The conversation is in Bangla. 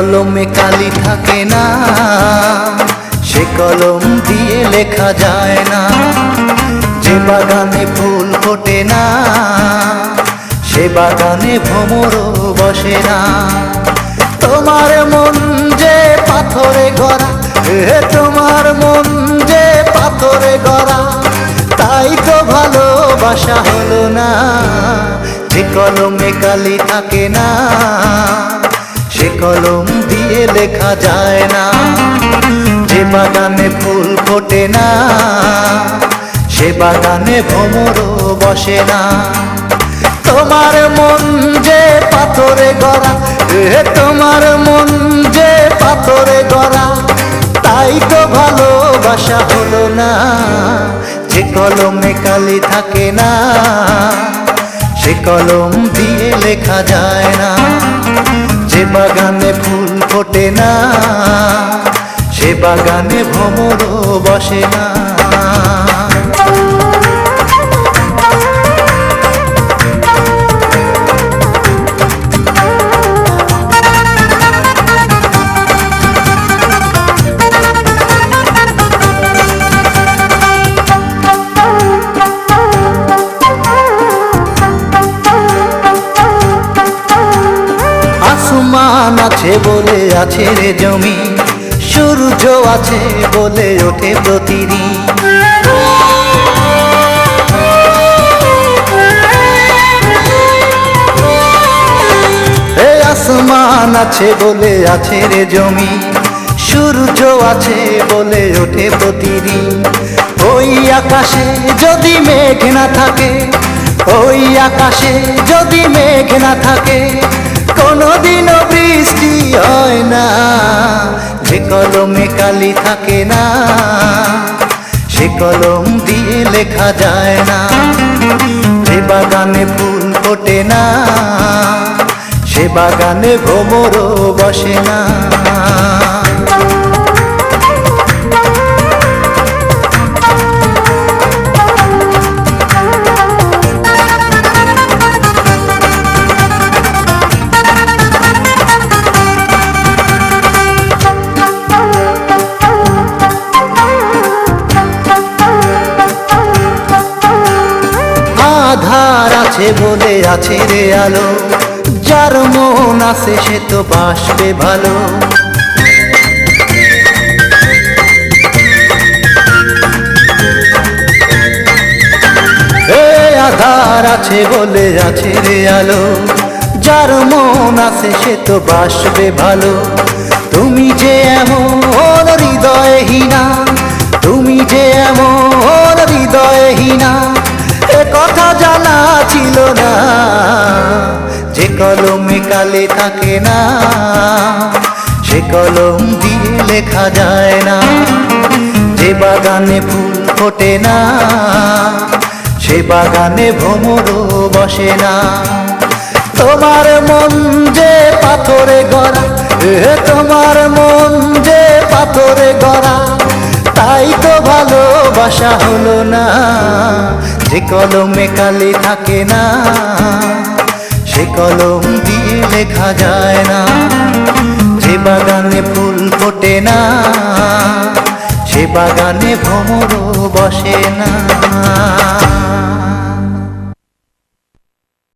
কলমে কালি থাকে না, সে কলম দিয়ে লেখা যায় না। যে বাগানে ফুল ফোটে না, সে বাগানে ভ্রমরও বসে না। তোমার মন যে পাথরে গড়া, তোমার মন যে পাথরে গড়া, তাই তো ভালোবাসা হলো না। যে কলমে কালি থাকে না, সে কলম দিয়ে লেখা যায় না। যে বাগানে ফুল ফোটে না, সে বাগানে ভ্রমরও বসে না। তোমার মন যে পাথরে গড়া, তোমার মন যে পাথরে গড়া, তাই তো ভালোবাসা হলো না। যে কলমে কালি থাকে না, সে কলম দিয়ে লেখা যায় না। যে বাগানে ফুল ফোটে না, সে বাগানে ভ্রমরও বসে না। আসমান আছে বলে আছে রে জমি, সূর্য আছে বলে ওঠে প্রতিদিন। আসমান আছে বলে আছে রে জমি, সূর্য আছে বলে ওঠে প্রতিদিন। ওই আকাশে যদি মেঘ না থাকে, ওই আকাশে যদি মেঘ না থাকে, কোনদিনও বৃষ্টি হয় না। যে কলমে কালি থাকে না, সে কলম দিয়ে লেখা যায় না। যে বাগানে ফুল ফোটে না, সে বাগানে ভ্রমরও বসে না। আধার আছে বলে আছে রে আলো, যার মন আছে সে তো বাসবে ভালো। আধার আছে বলে আছে রে আলো, যার মন আছে সে তো বাসবে ভালো। তুমি যে এমন হৃদয়হীনা, তুমি যে এমন হৃদয়হীনা, এ কথা জানা ছিল না। যে কলমে কালি থাকে না, সে কলম দিয়ে লেখা যায় না। যে বাগানে ফুল ফোটে না, সে বাগানে ভ্রমরও বসে না। তোমার মন যে পাথরে গড়া, তোমার মন যে পাথরে গড়া, তাই তো ভালোবাসা হলো না। যে কলমে কালি থাকে না, সে কলম দিয়ে লেখা যায় না। যে বাগানে ফুল ফোটে না, সে বাগানে ভ্রমরও বসে না।